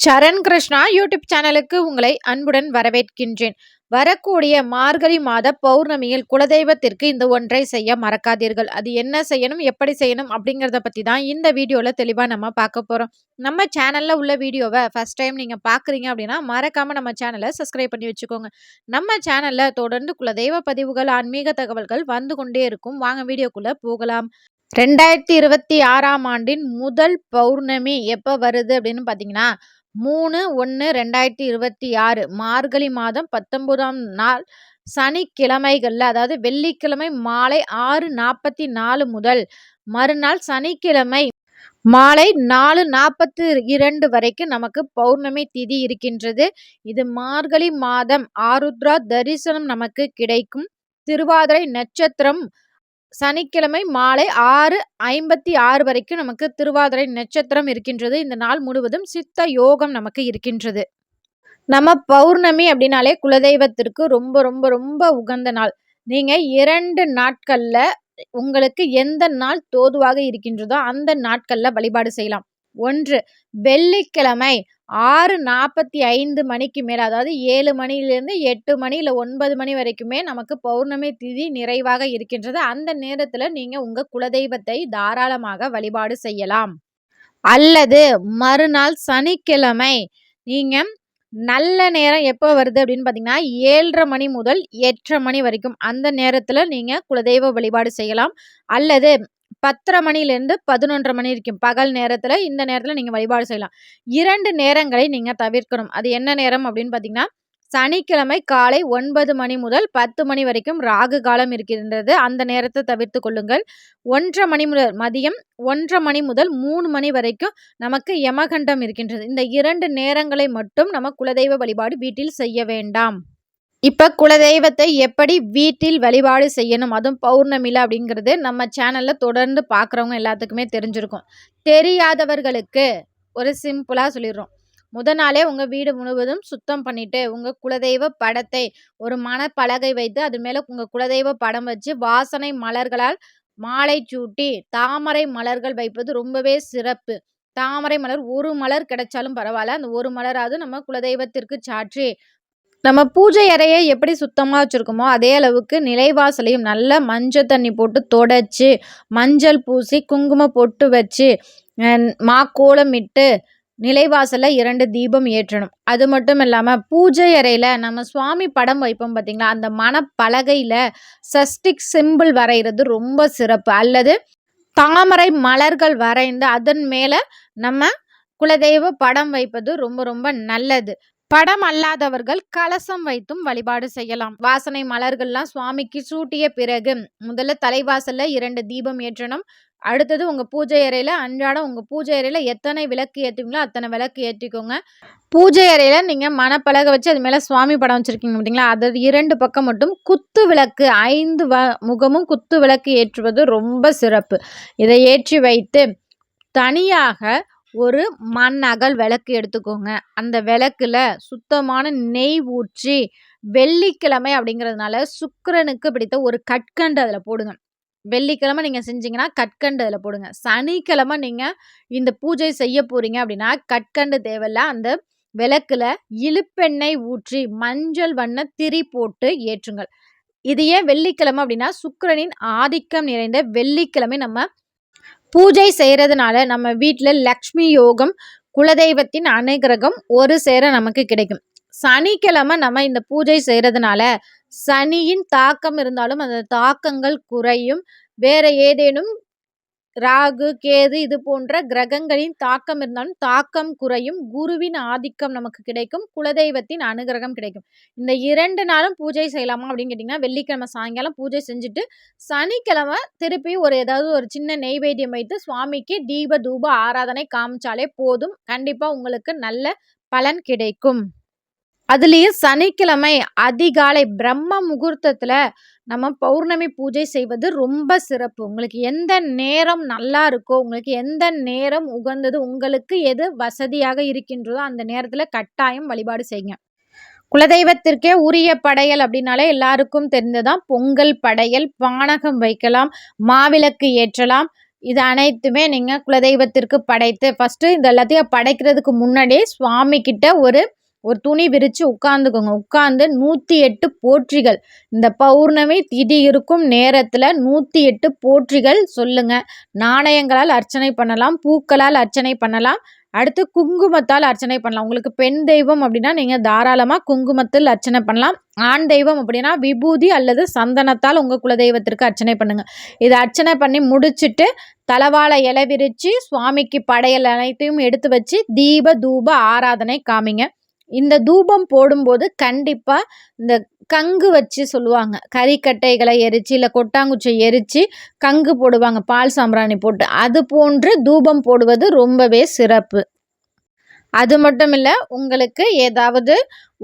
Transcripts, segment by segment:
சரண் Krishna YouTube சேனலுக்கு உங்களை அன்புடன் வரவேற்கின்றேன். வரக்கூடிய மார்கழி மாத பௌர்ணமியில் குலதெய்வத்திற்கு இந்த ஒன்றை செய்ய மறக்காதீர்கள். அது என்ன செய்யணும், எப்படி செய்யணும் அப்படிங்கிறத பற்றி தான் இந்த வீடியோவில் தெளிவாக நம்ம பார்க்க போகிறோம். நம்ம சேனலில் உள்ள வீடியோவை ஃபர்ஸ்ட் டைம் நீங்கள் பார்க்குறீங்க அப்படின்னா மறக்காமல் நம்ம சேனலை சப்ஸ்கிரைப் பண்ணி வச்சுக்கோங்க. நம்ம சேனலில் தொடர்ந்து குலதெய்வ பதிவுகள், ஆன்மீக தகவல்கள் வந்து கொண்டே இருக்கும். வாங்க வீடியோக்குள்ளே போகலாம். 2026ஆம் ஆண்டின் முதல் பௌர்ணமி எப்போ வருது அப்படின்னு பார்த்தீங்கன்னா 3/1/2026 மார்கழி மாதம் 19ஆம் நாள் சனிக்கிழமைகளில், அதாவது வெள்ளிக்கிழமை மாலை 6:44 முதல் மறுநாள் சனிக்கிழமை மாலை 4:42 வரைக்கும் நமக்கு பௌர்ணமி திதி இருக்கின்றது. இது மார்கழி மாதம் ஆருத்ரா தரிசனம் நமக்கு கிடைக்கும். திருவாதிரை நட்சத்திரம் சனிக்கிழமை மாலை 6:56 வரைக்கும் நமக்கு திருவாதிரை நட்சத்திரம் இருக்கின்றது. இந்த நாள் முழுவதும் சித்த யோகம் நமக்கு இருக்கின்றது. நம்ம பௌர்ணமி அப்படின்னாலே குலதெய்வத்திற்கு ரொம்ப ரொம்ப ரொம்ப உகந்த நாள். நீங்க 2 நாட்கள்ல உங்களுக்கு எந்த நாள் தோதுவாக இருக்கின்றதோ அந்த நாட்கள்ல வழிபாடு செய்யலாம். 1 வெள்ளிக்கிழமை 6:45 மணிக்கு மேல, அதாவது 7 மணியிலிருந்து 8 மணி இல்லை 9 மணி வரைக்குமே நமக்கு பௌர்ணமி திதி நிறைவாக இருக்கின்றது. அந்த நேரத்துல நீங்க உங்க குலதெய்வத்தை தாராளமாக வழிபாடு செய்யலாம். அல்லது மறுநாள் சனிக்கிழமை நீங்க நல்ல நேரம் எப்போ வருது அப்படின்னு பார்த்தீங்கன்னா 7:30 மணி முதல் 8:30 மணி வரைக்கும் அந்த நேரத்தில் நீங்கள் குலதெய்வ வழிபாடு செய்யலாம். அல்லது 10:30 மணிலேருந்து 11:30 மணி வரைக்கும் பகல் நேரத்தில், இந்த நேரத்தில் நீங்கள் வழிபாடு செய்யலாம். 2 நேரங்களை நீங்கள் தவிர்க்கணும். அது என்ன நேரம் அப்படின்னு பார்த்தீங்கன்னா சனிக்கிழமை காலை 9 மணி முதல் 10 மணி வரைக்கும் ராகு காலம் இருக்கின்றது. அந்த நேரத்தை தவிர்த்து கொள்ளுங்கள். 1:30 மணி முதல் மதியம் 1:30 மணி முதல் 3 மணி வரைக்கும் நமக்கு யமகண்டம் இருக்கின்றது. இந்த 2 நேரங்களை மட்டும் நம்ம குலதெய்வ வழிபாடு வீட்டில் செய்ய வேண்டாம். இப்போ குலதெய்வத்தை எப்படி வீட்டில் வழிபாடு செய்யணும், அதுவும் பௌர்ணமியில் அப்படிங்கிறது நம்ம சேனலில் தொடர்ந்து பார்க்குறவங்க எல்லாத்துக்குமே தெரிஞ்சிருக்கும். தெரியாதவர்களுக்கு ஒரு சிம்பிளாக சொல்லிடுறோம். முதல் நாளே உங்கள் வீடு முழுவதும் சுத்தம் பண்ணிவிட்டு உங்கள் குலதெய்வ படத்தை ஒரு மணப்பலகை வைத்து அது மேலே உங்கள் குலதெய்வ படம் வச்சு வாசனை மலர்களால் மாலை சூட்டி தாமரை மலர்கள் வைப்பது ரொம்பவே சிறப்பு. தாமரை மலர் ஒரு மலர் கிடைச்சாலும் பரவாயில்ல, அந்த ஒரு மலராவது நம்ம குலதெய்வத்திற்கு சாற்றி நம்ம பூஜை அறையை எப்படி சுத்தமாக வச்சுருக்கோமோ அதே அளவுக்கு நிலைவாசலையும் நல்ல மஞ்சள் தண்ணி போட்டு தொடச்சி மஞ்சள் பூசி குங்குமம் பொட்டு வச்சு மாக்கோலமிட்டு நிலைவாசலில் 2 தீபம் ஏற்றணும். அது மட்டும் இல்லாமல் பூஜை அறையில் நம்ம சுவாமி படம் வைப்போம் பார்த்தீங்களா, அந்த மணப்பலகையில் சஸ்டிக் சிம்பிள் வரைகிறது ரொம்ப சிறப்பு. அல்லது தாமரை மலர்கள் வரைந்து அதன் மேலே நம்ம குலதெய்வ படம் வைப்பது ரொம்ப ரொம்ப நல்லது. படம் அல்லாதவர்கள் கலசம் வைத்தும் வழிபாடு செய்யலாம். வாசனை மலர்கள்லாம் சுவாமிக்கு சூட்டிய பிறகு முதல்ல தலைவாசல்ல 2 தீபம் ஏற்றணும். அடுத்தது உங்கள் பூஜை அறையில் அன்றாடம் உங்கள் பூஜை அறையில் எத்தனை விளக்கு ஏற்றுவீங்களோ அத்தனை விளக்கு ஏற்றிக்கோங்க. பூஜை அறையில் நீங்கள் மணப்பலகை வச்சு அது மேலே சுவாமி படம் வச்சுருக்கீங்க பார்த்தீங்களா, அது 2 பக்கம் மட்டும் குத்து விளக்கு 5 முகமும் குத்து விளக்கு ஏற்றுவது ரொம்ப சிறப்பு. இதை ஏற்றி வைத்து தனியாக ஒரு மண் அகல் விளக்கு எடுத்துக்கோங்க. அந்த விளக்குல சுத்தமான நெய் ஊற்றி, வெள்ளிக்கிழமை அப்படிங்கிறதுனால சுக்கிரனுக்கு பிடித்த ஒரு கற்கண்டு அதில் போடுங்க. வெள்ளிக்கிழமை நீங்கள் செஞ்சீங்கன்னா கற்கண்டு அதில் போடுங்க. சனிக்கிழமை நீங்கள் இந்த பூஜை செய்ய போகிறீங்க அப்படின்னா கற்கண்டு தேவையில்ல. அந்த விளக்குல இழுப்பெண்ணெய் ஊற்றி மஞ்சள் வண்ண திரி போட்டு ஏற்றுங்கள். இது ஏன் வெள்ளிக்கிழமை அப்படின்னா சுக்கிரனின் ஆதிக்கம் நிறைந்த வெள்ளிக்கிழமை நம்ம பூஜை செய்கிறதுனால நம்ம வீட்டில் லக்ஷ்மி யோகம், குலதெய்வத்தின் அனுகிரகம் ஒரு சேர நமக்கு கிடைக்கும். சனிக்கிழமை நம்ம இந்த பூஜை செய்கிறதுனால சனியின் தாக்கம் இருந்தாலும் அந்த தாக்கங்கள் குறையும். வேற ஏதேனும் ராகு கேது இது போன்ற கிரகங்களின் தாக்கம் இருந்தாலும் தாக்கம் குறையும். குருவின் ஆதிக்கம் நமக்கு கிடைக்கும். குலதெய்வத்தின் அனுகிரகம் கிடைக்கும். இந்த 2 நாளும் பூஜை செய்யலாமா அப்படின்னு கேட்டிங்கன்னா வெள்ளிக்கிழமை சாயங்காலம் பூஜை செஞ்சுட்டு சனிக்கிழமை திருப்பி ஏதாவது ஒரு சின்ன நெய்வேத்தியம் வைத்து சுவாமிக்கு தீப தூப ஆராதனை காமிச்சாலே போதும். கண்டிப்பாக உங்களுக்கு நல்ல பலன் கிடைக்கும். அதுலேயும் சனிக்கிழமை அதிகாலை பிரம்ம முகூர்த்தத்தில் நம்ம பௌர்ணமி பூஜை செய்வது ரொம்ப சிறப்பு. உங்களுக்கு எந்த நேரம் நல்லா இருக்கோ, உங்களுக்கு எந்த நேரம் உகந்தது, உங்களுக்கு எது வசதியாக இருக்கின்றதோ அந்த நேரத்தில் கட்டாயம் வழிபாடு செய்யுங்க. குலதெய்வத்திற்கே உரிய படையல் அப்படின்னாலே எல்லாருக்கும் தெரிந்ததான் பொங்கல் படையல். பானகம் வைக்கலாம், மாவிளக்கு ஏற்றலாம். இது அனைத்துமே நீங்கள் குலதெய்வத்திற்கு படைத்து ஃபஸ்ட்டு இது எல்லாத்தையும் படைக்கிறதுக்கு முன்னாடியே சுவாமி கிட்ட ஒரு துணி விரித்து உட்காந்துக்கோங்க. உட்காந்து 108 போற்றிகள் இந்த பௌர்ணமி திதி இருக்கும் நேரத்தில் 108 போற்றிகள் சொல்லுங்கள். நாணயங்களால் அர்ச்சனை பண்ணலாம், பூக்களால் அர்ச்சனை பண்ணலாம், அடுத்து குங்குமத்தால் அர்ச்சனை பண்ணலாம். உங்களுக்கு பெண் தெய்வம் அப்படின்னா நீங்கள் தாராளமாக குங்குமத்தில் அர்ச்சனை பண்ணலாம். ஆண் தெய்வம் அப்படின்னா விபூதி அல்லது சந்தனத்தால் உங்கள் குலதெய்வத்திற்கு அர்ச்சனை பண்ணுங்கள். இதை அர்ச்சனை பண்ணி முடிச்சுட்டு தலவாழை இலை விரித்து சுவாமிக்கு படையல் அனைத்தையும் எடுத்து வச்சு தீப தூப ஆராதனை காமிங்க. இந்த தூபம் போடும்போது கண்டிப்பாக இந்த கங்கு வச்சு சொல்லுவாங்க, கறிக்கட்டைகளை எரித்து இல்லை கொட்டாங்குச்சியை எரித்து கங்கு போடுவாங்க, பால் சாம்பிராணி போட்டு. அது போன்று தூபம் போடுவது ரொம்பவே சிறப்பு. அது மட்டும் இல்லை, உங்களுக்கு ஏதாவது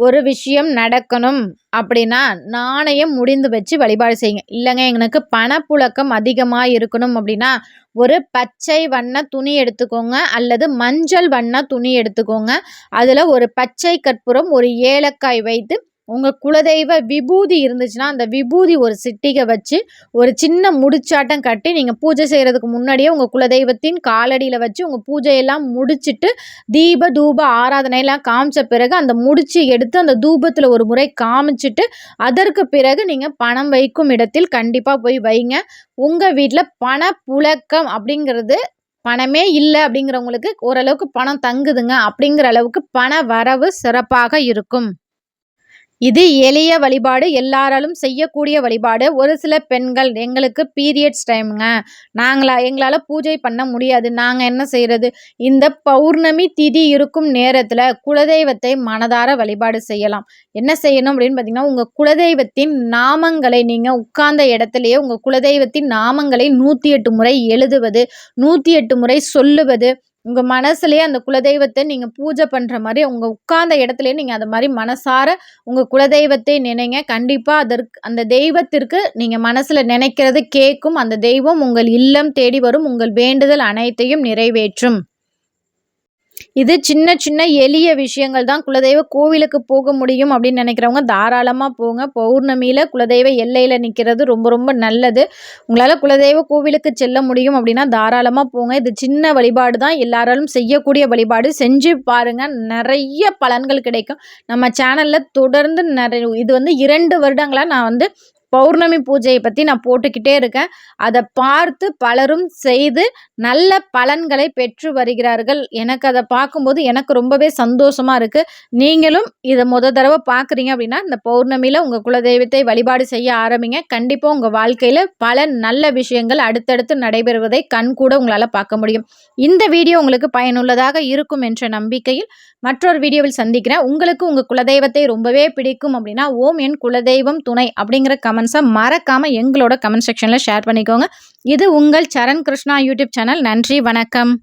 ஒரு விஷயம் நடக்கணும் அப்படின்னா நாணயம் முடிந்து வச்சு வழிபாடு செய்யுங்க. இல்லைங்க எனக்கு பணப்புழக்கம் அதிகமாக இருக்கணும் அப்படின்னா ஒரு பச்சை வண்ண துணி எடுத்துக்கோங்க அல்லது மஞ்சள் வண்ண துணி எடுத்துக்கோங்க. அதில் ஒரு பச்சை கற்பூரம், ஒரு ஏலக்காய் வைத்து உங்கள் குலதெய்வ விபூதி இருந்துச்சுன்னா அந்த விபூதி ஒரு சிட்டிகை வச்சு ஒரு சின்ன முடிச்சாட்டம் கட்டி நீங்கள் பூஜை செய்கிறதுக்கு முன்னாடியே உங்கள் குலதெய்வத்தின் காலடியில் வச்சு உங்கள் பூஜையெல்லாம் முடிச்சுட்டு தீப தூப ஆராதனையெல்லாம் காமிச்ச பிறகு அந்த முடிச்சு எடுத்து அந்த தூபத்தில் ஒரு முறை காமிச்சிட்டு அதற்கு பிறகு நீங்கள் பணம் வைக்கும் இடத்தில் கண்டிப்பாக போய் வைங்க. உங்கள் வீட்டில் பணப்புழக்கம் அப்படிங்கிறது பணமே இல்லை அப்படிங்கிறவங்களுக்கு ஓரளவுக்கு பணம் தங்குதுங்க அப்படிங்கிற அளவுக்கு பண வரவு சிறப்பாக இருக்கும். இது எளிய வழிபாடு, எல்லாராலும் செய்யக்கூடிய வழிபாடு. ஒரு சில பெண்கள் எங்களுக்கு பீரியட்ஸ் டைமுங்க, எங்களால் பூஜை பண்ண முடியாது, நாங்கள் என்ன செய்கிறது? இந்த பௌர்ணமி திதி இருக்கும் நேரத்தில் குலதெய்வத்தை மனதார வழிபாடு செய்யலாம். என்ன செய்யணும் அப்படின்னு பார்த்தீங்கன்னா, உங்கள் குலதெய்வத்தின் நாமங்களை நீங்கள் உட்கார்ந்த இடத்துலையே உங்கள் குலதெய்வத்தின் நாமங்களை 108 முறை எழுதுவது, 108 முறை சொல்லுவது. உங்கள் மனசுலேயே அந்த குலதெய்வத்தை நீங்கள் பூஜை பண்ணுற மாதிரி உங்கள் உட்கார்ந்த இடத்துலையே நீங்கள் அது மாதிரி மனசார உங்கள் குலதெய்வத்தை நினைங்க. கண்டிப்பாக அந்த தெய்வத்திற்கு நீங்கள் மனசில் நினைக்கிறது கேட்கும். அந்த தெய்வம் உங்கள் இல்லம் தேடி வரும், உங்கள் வேண்டுதல் அனைத்தையும் நிறைவேற்றும். இது சின்ன சின்ன எளிய விஷயங்கள் தான். குலதெய்வ கோவிலுக்கு போக முடியும் அப்படின்னு நினைக்கிறவங்க தாராளமாக போங்க. பௌர்ணமியில் குலதெய்வ எல்லையில் நிற்கிறது ரொம்ப ரொம்ப நல்லது. உங்களால் குலதெய்வ கோவிலுக்கு செல்ல முடியும் அப்படின்னா தாராளமாக போங்க. இது சின்ன வழிபாடு தான், எல்லாராலும் செய்யக்கூடிய வழிபாடு. செஞ்சு பாருங்கள், நிறைய பலன்கள் கிடைக்கும். நம்ம சேனலில் தொடர்ந்து இது 2 வருடங்களாக நான் பௌர்ணமி பூஜையை பற்றி நான் போட்டுக்கிட்டே இருக்கேன். அதை பார்த்து பலரும் செய்து நல்ல பலன்களை பெற்று வருகிறார்கள். எனக்கு அதை பார்க்கும்போது எனக்கு ரொம்பவே சந்தோஷமாக இருக்குது. நீங்களும் இதை தடவை பார்க்குறீங்க அப்படின்னா இந்த பௌர்ணமியில் உங்கள் குலதெய்வத்தை வழிபாடு செய்ய ஆரம்பிங்க. கண்டிப்பாக உங்கள் வாழ்க்கையில் பல நல்ல விஷயங்கள் அடுத்தடுத்து நடைபெறுவதை கண்கூட உங்களால் பார்க்க முடியும். இந்த வீடியோ உங்களுக்கு பயனுள்ளதாக இருக்கும் என்ற நம்பிக்கையில் மற்றொரு வீடியோவில் சந்திக்கிறேன். உங்களுக்கு உங்கள் குலதெய்வத்தை ரொம்பவே பிடிக்கும் அப்படின்னா ஓம் என் குலதெய்வம் துணை அப்படிங்கிற கமெண்ட்ஸை மறக்காமல் எங்களோட கமெண்ட் செக்ஷனில் ஷேர் பண்ணிக்கோங்க. இது உங்கள் சரண் கிருஷ்ணா யூடியூப் சேனல். நன்றி, வணக்கம்.